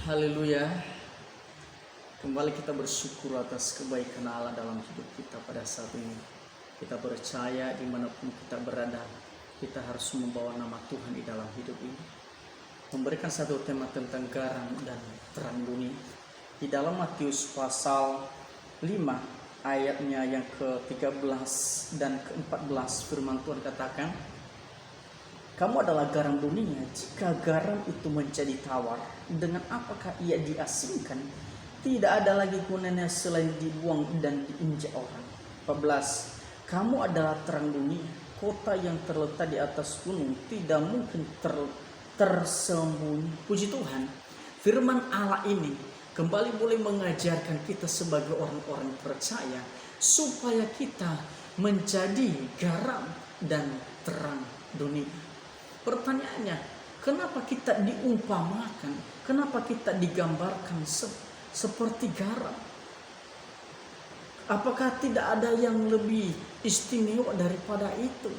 Haleluya. Kembali kita bersyukur atas kebaikan Allah dalam hidup kita pada saat ini. Kita percaya dimanapun kita berada, kita harus membawa nama Tuhan di dalam hidup ini. Memberikan satu tema tentang garam dan terang dunia. Di dalam Matius pasal 5 ayatnya yang ke-13 dan ke-14 firman Tuhan katakan, kamu adalah garam dunia. Jika garam itu menjadi tawar, dengan apakah ia diasingkan? Tidak ada lagi gunanya selain dibuang dan diinjak orang. 14. Kamu adalah terang dunia. Kota yang terletak di atas gunung tidak mungkin tersembunyi. Puji Tuhan, firman Allah ini kembali boleh mengajarkan kita sebagai orang-orang percaya supaya kita menjadi garam dan terang dunia. Pertanyaannya, kenapa kita diumpamakan? Kenapa kita digambarkan seperti garam? Apakah tidak ada yang lebih istimewa daripada itu?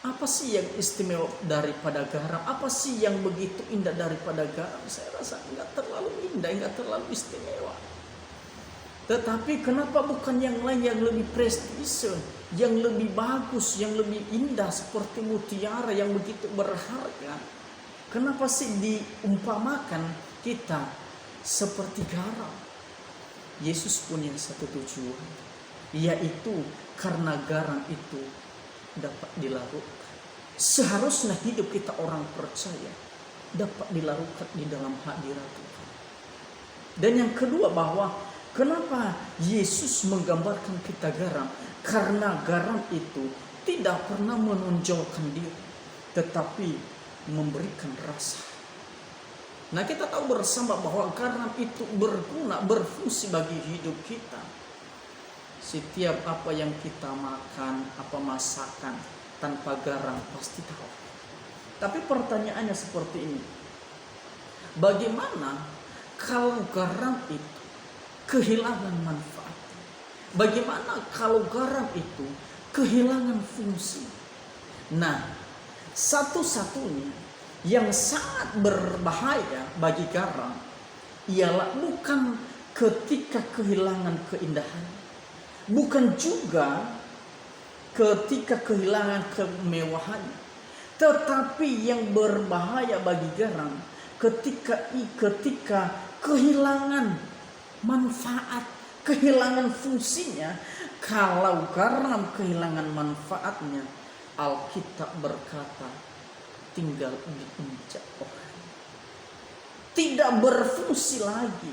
Apa sih yang istimewa daripada garam? Apa sih yang begitu indah daripada garam? Saya rasa enggak terlalu indah, enggak terlalu istimewa. Tetapi kenapa bukan yang lain yang lebih prestise, yang lebih bagus, yang lebih indah seperti mutiara yang begitu berharga? Kenapa sih diumpamakan kita seperti garam? Yesus punya satu tujuan, yaitu karena garam itu dapat dilarutkan. Seharusnya hidup kita orang percaya dapat dilarutkan di dalam hadirat Tuhan. Dan yang kedua, bahwa kenapa Yesus menggambarkan kita garam? Karena garam itu tidak pernah menonjolkan diri, tetapi memberikan rasa. Nah, kita tahu bersama bahwa garam itu berguna, berfungsi bagi hidup kita. Setiap apa yang kita makan, apa masakan, tanpa garam pasti tahu. Tapi pertanyaannya seperti ini. Bagaimana kalau garam itu kehilangan manfaat? Bagaimana kalau garam itu kehilangan fungsi? Nah, satu-satunya yang sangat berbahaya bagi garam ialah bukan ketika kehilangan keindahan, bukan juga ketika kehilangan kemewahannya, tetapi yang berbahaya bagi garam ketika kehilangan manfaat, kehilangan fungsinya. Kalau garam kehilangan manfaatnya, Alkitab berkata tinggal diinjak orang, tidak berfungsi lagi,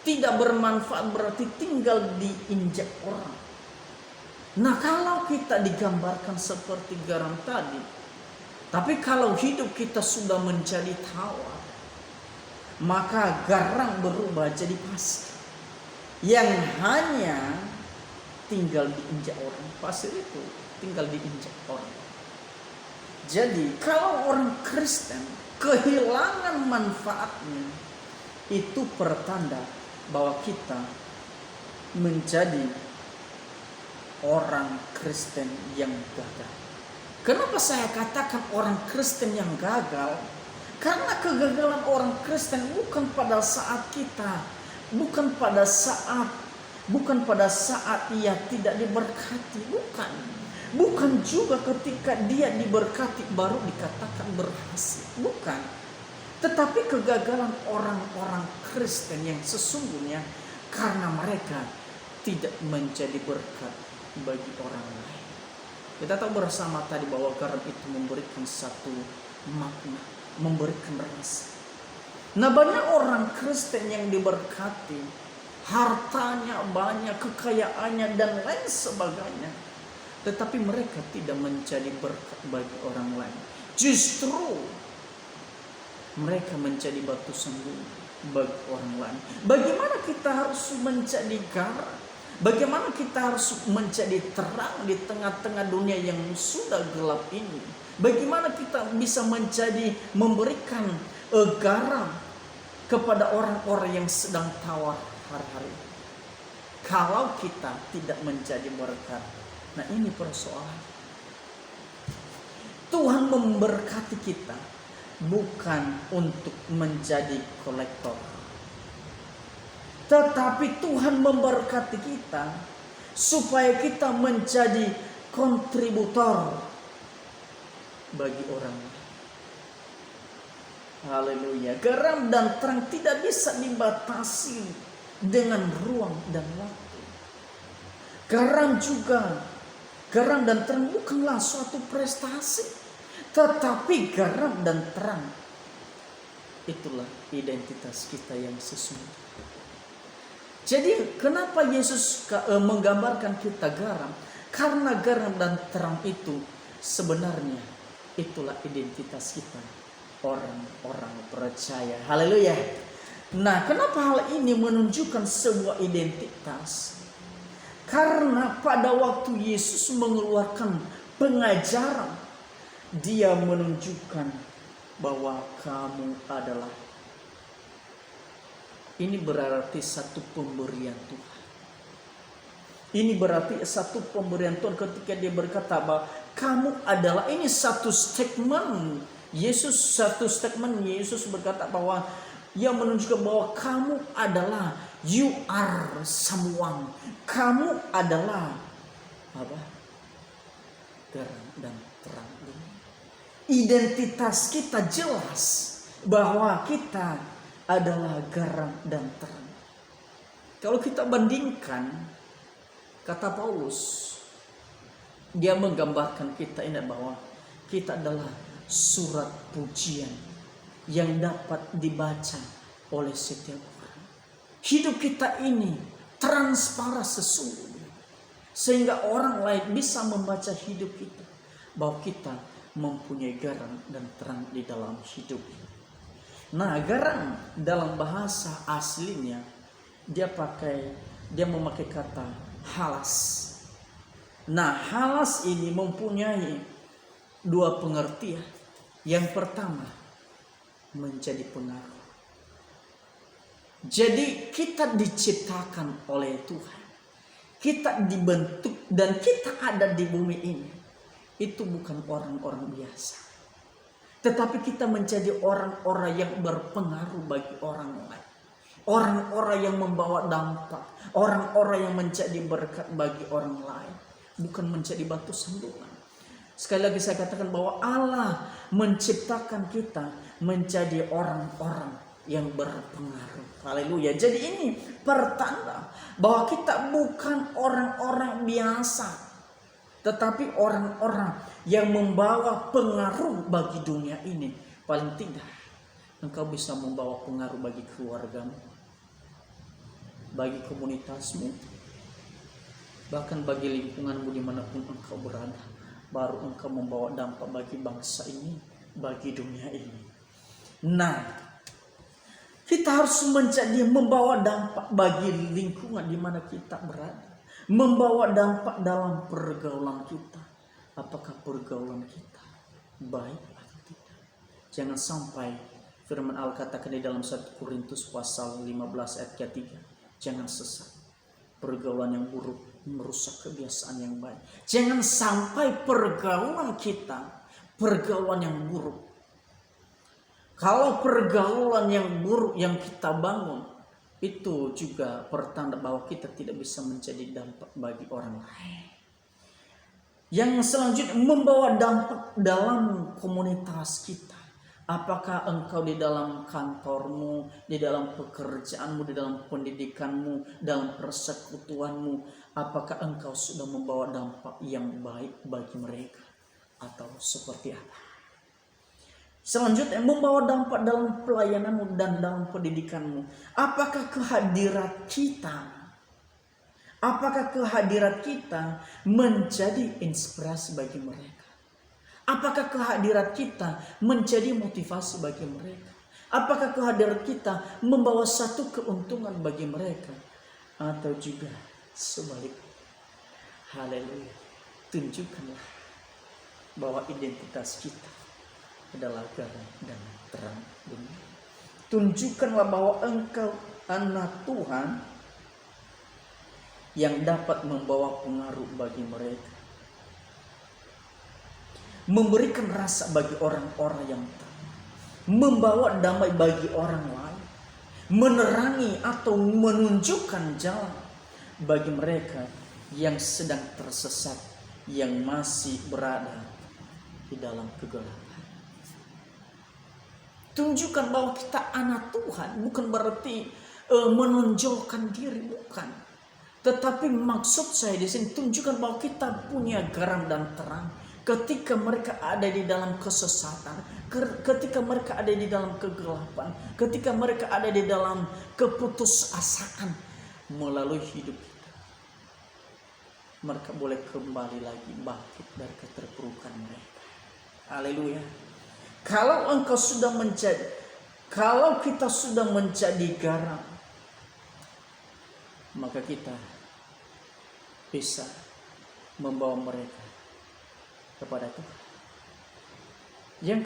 tidak bermanfaat, berarti tinggal diinjak orang. Nah, kalau kita digambarkan seperti garam tadi, tapi kalau hidup kita sudah menjadi tawar, maka garam berubah jadi pasir yang hanya tinggal diinjak orang. Pasir itu tinggal diinjak orang. Jadi kalau orang Kristen kehilangan manfaatnya, itu pertanda bahwa kita menjadi orang Kristen yang gagal. Kenapa saya katakan orang Kristen yang gagal? Karena kegagalan orang Kristen bukan pada saat bukan pada saat ia tidak diberkati, bukan juga ketika dia diberkati baru dikatakan berhasil, bukan. Tetapi kegagalan orang-orang Kristen yang sesungguhnya karena mereka tidak menjadi berkat bagi orang lain. Kita tahu bersama tadi bahwa garam itu memberikan satu makna, memberikan rasa. Nah, banyak orang Kristen yang diberkati, hartanya banyak, kekayaannya dan lain sebagainya, tetapi mereka tidak menjadi berkat bagi orang lain. Justru mereka menjadi batu sandungan bagi orang lain. Bagaimana kita harus menjadi garam? Bagaimana kita harus menjadi terang di tengah-tengah dunia yang sudah gelap ini? Bagaimana kita bisa memberikan garam kepada orang-orang yang sedang tawar hari-hari, kalau kita tidak menjadi berkat? Nah, ini persoalan. Tuhan memberkati kita, bukan untuk menjadi kolektor. Tetapi Tuhan memberkati kita supaya kita menjadi kontributor bagi orang lain. Haleluya. Garam dan terang tidak bisa dibatasi dengan ruang dan waktu. Garam dan terang bukanlah suatu prestasi, tetapi garam dan terang itulah identitas kita yang sesungguhnya. Jadi kenapa Yesus menggambarkan kita garam? Karena garam dan terang itu sebenarnya itulah identitas kita, orang-orang percaya. Haleluya. Nah, kenapa hal ini menunjukkan sebuah identitas? Karena pada waktu Yesus mengeluarkan pengajaran, dia menunjukkan bahwa kamu adalah. Ini berarti satu pemberian Tuhan. Ini berarti satu pemberian Tuhan ketika dia berkata bahwa kamu adalah, ini satu statement. Yesus berkata bahwa ia menunjukkan bahwa kamu adalah, you are someone. Kamu adalah apa? Garam dan terang. Identitas kita jelas bahwa kita adalah garam dan terang. Kalau kita bandingkan, kata Paulus, dia menggambarkan kita ini bahwa kita adalah surat pujian yang dapat dibaca oleh setiap orang. Hidup kita ini transparan sesungguhnya, sehingga orang lain bisa membaca hidup kita bahwa kita mempunyai garam dan terang di dalam hidup. Nah, garam dalam bahasa aslinya dia memakai kata halas. Nah, halas ini mempunyai dua pengertian. Yang pertama, menjadi pengaruh. Jadi kita diciptakan oleh Tuhan. Kita dibentuk dan kita ada di bumi ini. Itu bukan orang-orang biasa. Tetapi kita menjadi orang-orang yang berpengaruh bagi orang lain. Orang-orang yang membawa dampak. Orang-orang yang menjadi berkat bagi orang lain. Bukan menjadi batu sandungan. Sekali lagi saya katakan bahwa Allah menciptakan kita menjadi orang-orang yang berpengaruh. Haleluya. Jadi ini pertanda bahwa kita bukan orang-orang biasa, tetapi orang-orang yang membawa pengaruh bagi dunia ini. Paling tidak engkau bisa membawa pengaruh bagi keluargamu, bagi komunitasmu, bahkan bagi lingkunganmu dimanapun engkau berada. Baru engkau membawa dampak bagi bangsa ini, bagi dunia ini. Nah, kita harus menjadi membawa dampak bagi lingkungan di mana kita berada. Membawa dampak dalam pergaulan kita. Apakah pergaulan kita baik atau tidak? Jangan sampai firman Allah katakan di dalam 1 Korintus pasal 15 ayat 3. Jangan sesat. Pergaulan yang buruk merusak kebiasaan yang baik. Jangan sampai pergaulan kita pergaulan yang buruk. Kalau pergaulan yang buruk yang kita bangun, itu juga pertanda bahwa kita tidak bisa menjadi dampak bagi orang lain. Yang selanjutnya, membawa dampak dalam komunitas kita. Apakah engkau di dalam kantormu, di dalam pekerjaanmu, di dalam pendidikanmu, dalam persekutuanmu, apakah engkau sudah membawa dampak yang baik bagi mereka? Atau seperti apa? Selanjutnya, membawa dampak dalam pelayananmu dan dalam pendidikanmu. Apakah kehadiran kita menjadi inspirasi bagi mereka? Apakah kehadiran kita menjadi motivasi bagi mereka? Apakah kehadiran kita membawa satu keuntungan bagi mereka? Atau juga sebaliknya? Haleluya. Tunjukkanlah bahwa identitas kita adalah garam dan terang dunia. Tunjukkanlah bahwa engkau anak Tuhan yang dapat membawa pengaruh bagi mereka. Memberikan rasa bagi orang-orang yang tahu. membawa damai bagi orang lain, menerangi atau menunjukkan jalan bagi mereka yang sedang tersesat, yang masih berada di dalam kegelapan. Tunjukkan bahwa kita anak Tuhan bukan berarti menonjolkan diri, bukan. Tetapi maksud saya di sini tunjukkan bahwa kita punya garam dan terang. Ketika mereka ada di dalam kesesatan, ketika mereka ada di dalam kegelapan, ketika mereka ada di dalam keputusasaan melalui hidup kita, mereka boleh kembali lagi bangkit dari keterpurukan mereka. Haleluya. Kalau kita sudah menjadi garam, maka kita bisa membawa mereka kepada Tuhan. Yang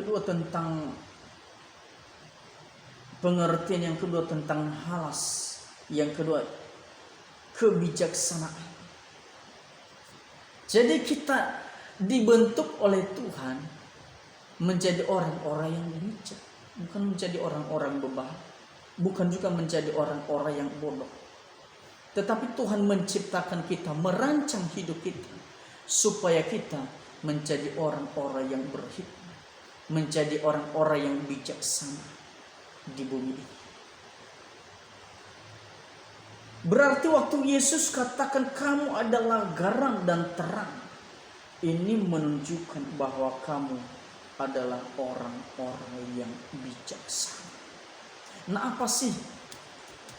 kedua tentang pengertian yang kedua tentang halas. Yang kedua, kebijaksanaan. Jadi kita dibentuk oleh Tuhan menjadi orang-orang yang bijak, bukan menjadi orang-orang bebal, bukan juga menjadi orang-orang yang bodoh. Tetapi Tuhan menciptakan kita, merancang hidup kita supaya kita menjadi orang-orang yang berhikmat, menjadi orang-orang yang bijaksana di bumi ini. Berarti waktu Yesus katakan kamu adalah garam dan terang, ini menunjukkan bahwa kamu adalah orang-orang yang bijaksana. Nah, apa sih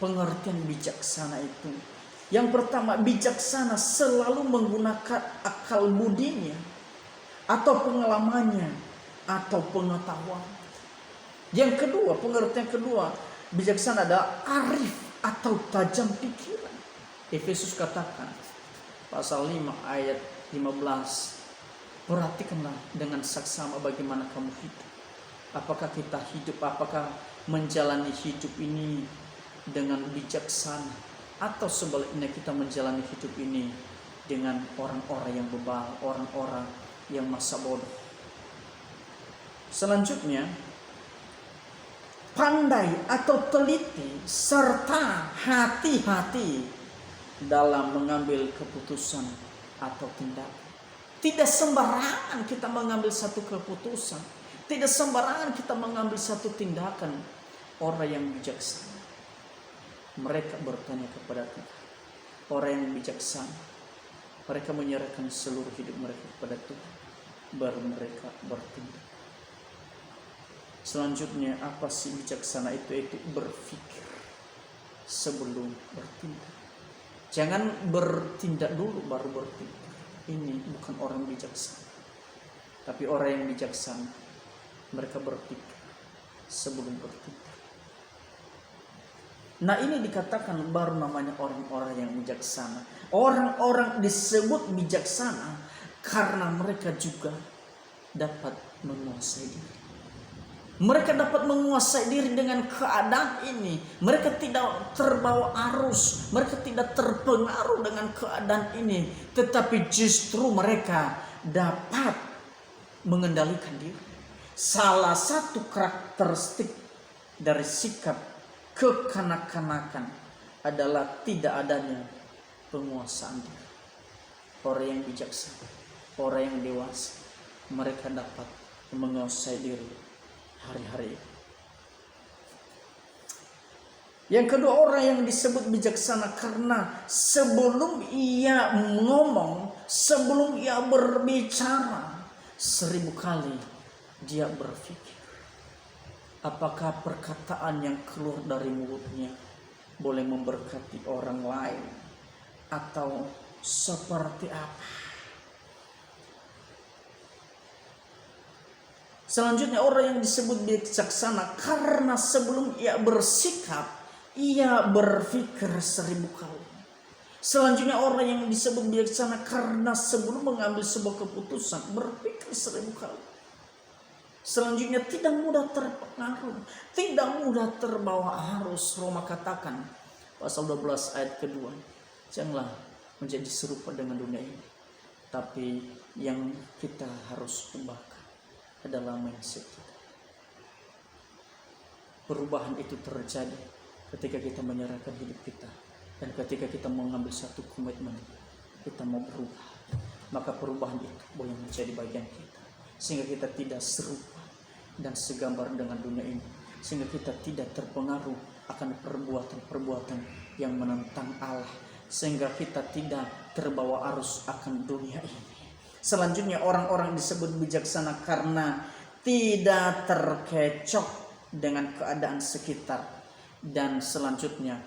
pengertian bijaksana itu? Yang pertama, bijaksana selalu menggunakan akal budinya atau pengalamannya atau pengetahuan. Yang kedua, pengertian kedua, bijaksana adalah arif atau tajam pikiran. Efesus katakan pasal 5 ayat 15, perhatikanlah dengan saksama bagaimana kamu hidup. Apakah kita hidup, apakah menjalani hidup ini dengan bijaksana, atau sebaliknya kita menjalani hidup ini dengan orang-orang yang bebal, orang-orang yang masa bodoh. Selanjutnya, pandai atau teliti serta hati-hati dalam mengambil keputusan atau tindakan. Tidak sembarangan kita mengambil satu keputusan, tidak sembarangan kita mengambil satu tindakan. Orang yang bijaksana, mereka bertanya kepada Tuhan. Orang yang bijaksana, mereka menyerahkan seluruh hidup mereka kepada Tuhan, baru mereka bertindak. Selanjutnya, apa sih bijaksana itu? Itu berpikir sebelum bertindak. Jangan bertindak dulu baru berpikir. Ini bukan orang bijaksana. Tapi orang yang bijaksana, mereka berpikir sebelum bertindak. Nah, ini dikatakan baru namanya orang-orang yang bijaksana. Orang-orang disebut bijaksana karena mereka juga dapat menguasai diri. Mereka dapat menguasai diri dengan keadaan ini. Mereka tidak terbawa arus, mereka tidak terpengaruh dengan keadaan ini, tetapi justru mereka dapat mengendalikan diri. Salah satu karakteristik dari sikap kekanak-kanakan adalah tidak adanya penguasaan diri. Orang yang bijaksana, orang yang dewasa, mereka dapat menguasai diri hari-hari. Yang kedua, orang yang disebut bijaksana karena sebelum ia ngomong, sebelum ia berbicara, 1000 kali dia berpikir. Apakah perkataan yang keluar dari mulutnya boleh memberkati orang lain atau seperti apa? Selanjutnya, orang yang disebut bijaksana karena sebelum ia bersikap, ia berpikir 1000 kali. Selanjutnya, orang yang disebut bijaksana karena sebelum mengambil sebuah keputusan, berpikir 1000 kali. Selanjutnya, tidak mudah terpengaruh, tidak mudah terbawa arus. Roma katakan pasal 12 ayat kedua, janganlah menjadi serupa dengan dunia ini, tapi yang kita harus ubahkan adalah mindset kita. Perubahan itu terjadi ketika kita menyerahkan hidup kita dan ketika kita mengambil satu komitmen, kita mau berubah. Maka perubahan itu boleh menjadi bagian kita, sehingga kita tidak serupa dan segambar dengan dunia ini, sehingga kita tidak terpengaruh akan perbuatan-perbuatan yang menentang Allah, sehingga kita tidak terbawa arus akan dunia ini. Selanjutnya, orang-orang disebut bijaksana karena tidak terkecoh dengan keadaan sekitar. Dan selanjutnya,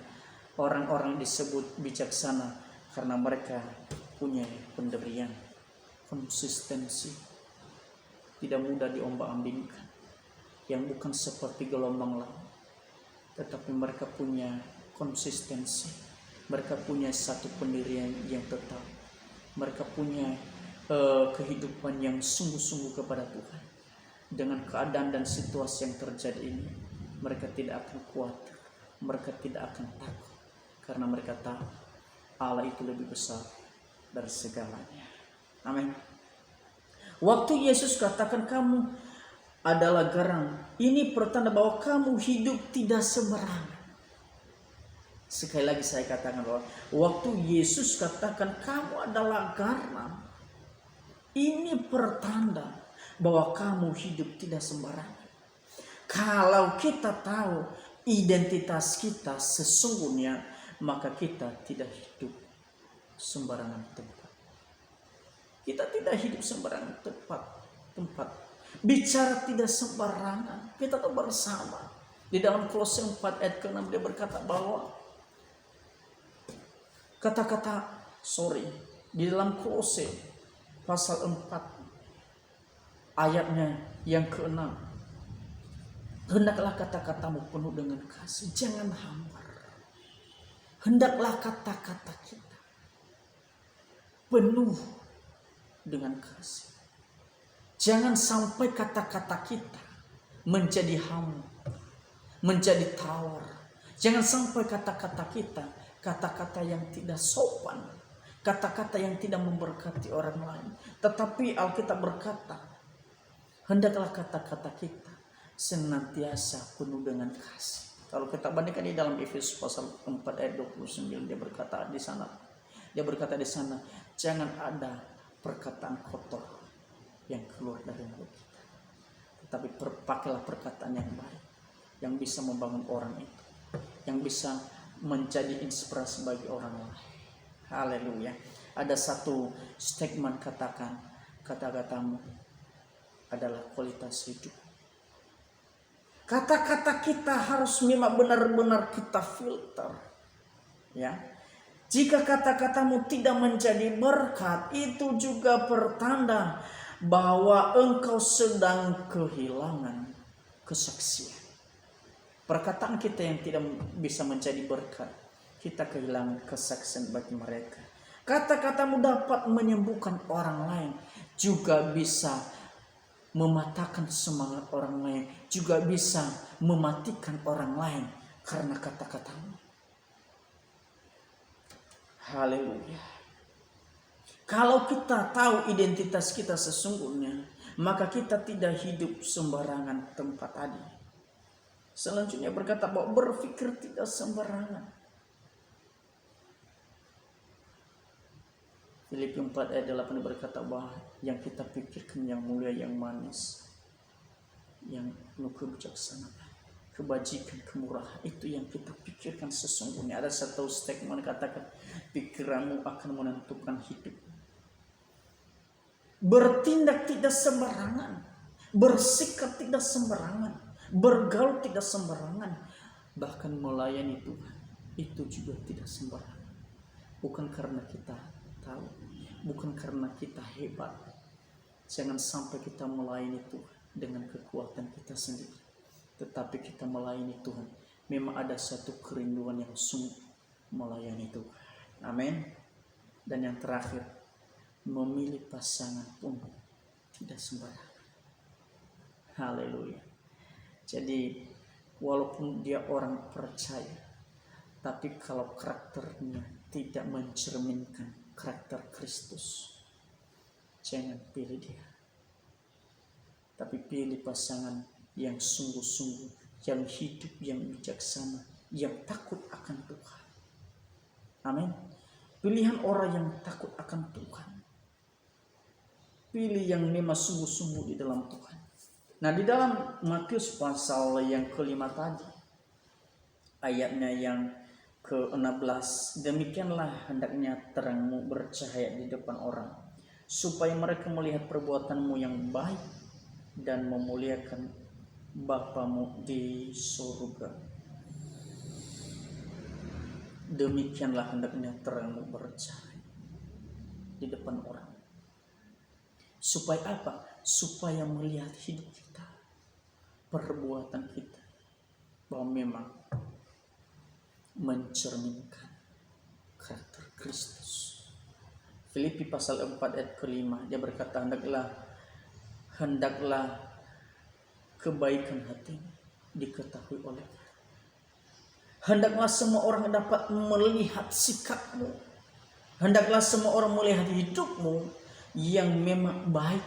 orang-orang disebut bijaksana karena mereka punya pendirian, konsistensi, tidak mudah diombang-ambingkan, yang bukan seperti gelombang laut, tetapi mereka punya konsistensi, mereka punya satu pendirian yang tetap, mereka punya kehidupan yang sungguh-sungguh kepada Tuhan. Dengan keadaan dan situasi yang terjadi ini, mereka tidak akan khawatir, mereka tidak akan takut, karena mereka tahu Allah itu lebih besar dari segalanya. Amin. Waktu Yesus katakan kamu adalah garam, ini pertanda bahwa kamu hidup tidak sembarangan. Sekali lagi saya katakan bahwa waktu Yesus katakan kamu adalah garam, ini pertanda bahwa kamu hidup tidak sembarangan. Kalau kita tahu identitas kita sesungguhnya, maka kita tidak hidup sembarangan tempat. Kita tidak hidup sembarangan tempat. Bicara tidak sembarangan. Kita tahu bersama. Di dalam Kolose 4 ayat ke-6 dia berkata bahwa di dalam Kolose pasal 4 ayatnya yang ke-6, hendaklah kata-katamu penuh dengan kasih, jangan hambar. Hendaklah kata-kata kita penuh dengan kasih. Jangan sampai kata-kata kita menjadi hambar, menjadi tawar. Jangan sampai kata-kata kita kata-kata yang tidak sopan, kata-kata yang tidak memberkati orang lain. Tetapi Alkitab berkata, hendaklah kata-kata kita senantiasa penuh dengan kasih. Kalau kita bandingkan di dalam Efesus pasal 4 ayat 29, dia berkata di sana, jangan ada perkataan kotor yang keluar dari mulut kita, tetapi pakailah perkataan yang baik, yang bisa membangun orang itu, yang bisa menjadi inspirasi bagi orang lain. Haleluya. Ada satu statement, katakan, kata-katamu adalah kualitas hidup. Kata-kata kita harus memang benar-benar kita filter. Ya. Jika kata-katamu tidak menjadi berkat, itu juga pertanda bahwa engkau sedang kehilangan kesaksian. Perkataan kita yang tidak bisa menjadi berkat, kita kehilangan kesaksian bagi mereka. Kata-katamu dapat menyembuhkan orang lain, juga bisa mematahkan semangat orang lain, juga bisa mematikan orang lain karena kata-katamu. Haleluya. Kalau kita tahu identitas kita sesungguhnya, maka kita tidak hidup sembarangan tempat tadi. Selanjutnya berkata bahwa berpikir tidak sembarangan. Filipi 4 ayat 8 berkata bahwa yang kita pikirkan yang mulia, yang manis, yang penuh kebijaksanaan, kebajikan, kemurahan, itu yang kita pikirkan sesungguhnya. Ada satu statement katakan, pikiranmu akan menentukan hidup. Bertindak tidak sembarangan, bersikap tidak sembarangan, bergaul tidak sembarangan, bahkan melayani Tuhan itu juga tidak sembarangan. Bukan karena kita tahu, bukan karena kita hebat. Jangan sampai kita melayani Tuhan dengan kekuatan kita sendiri, tetapi kita melayani Tuhan memang ada satu kerinduan yang sungguh melayani Tuhan. Amin. Dan yang terakhir, memilih pasangan pun tidak sembarangan. Haleluya. Jadi walaupun dia orang percaya, tapi kalau karakternya tidak mencerminkan karakter Kristus, jangan pilih dia. Tapi pilih pasangan yang sungguh-sungguh, yang hidup, yang bijaksana, yang takut akan Tuhan. Amin. Pilihan orang yang takut akan Tuhan. Pilih yang memang sungguh-sungguh di dalam Tuhan. Nah, di dalam Matius pasal yang kelima tadi, ayatnya yang ke-16, demikianlah hendaknya terangmu bercahaya di depan orang, supaya mereka melihat perbuatanmu yang baik dan memuliakan Bapamu di surga. Demikianlah hendaknya terangmu bercahaya di depan orang. Supaya apa? Supaya melihat hidup kita, perbuatan kita, bahwa memang mencerminkan karakter Kristus. Filipi pasal 4 ayat ke-5, dia berkata, hendaklah kebaikan hati diketahui olehnya. Hendaklah semua orang dapat melihat sikapmu. Hendaklah semua orang melihat hidupmu yang memang baik.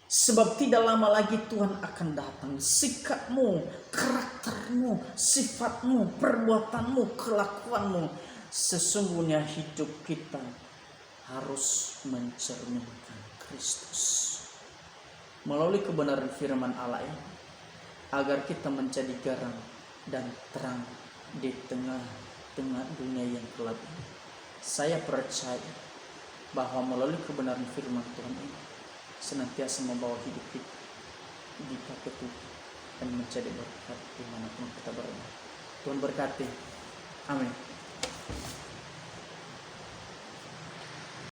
Sebab tidak lama lagi Tuhan akan datang. Sikapmu, karaktermu, sifatmu, perbuatanmu, kelakuanmu, sesungguhnya hidup kita harus mencerminkan Kristus. Melalui kebenaran firman Allah ini, agar kita menjadi garam dan terang di tengah-tengah dunia yang gelap ini. Saya percaya bahwa melalui kebenaran firman Tuhan ini senantiasa membawa hidup kita dipakai Tuhan dan menjadi berkat dimanapun kita berada. Tuhan berkati. Amin.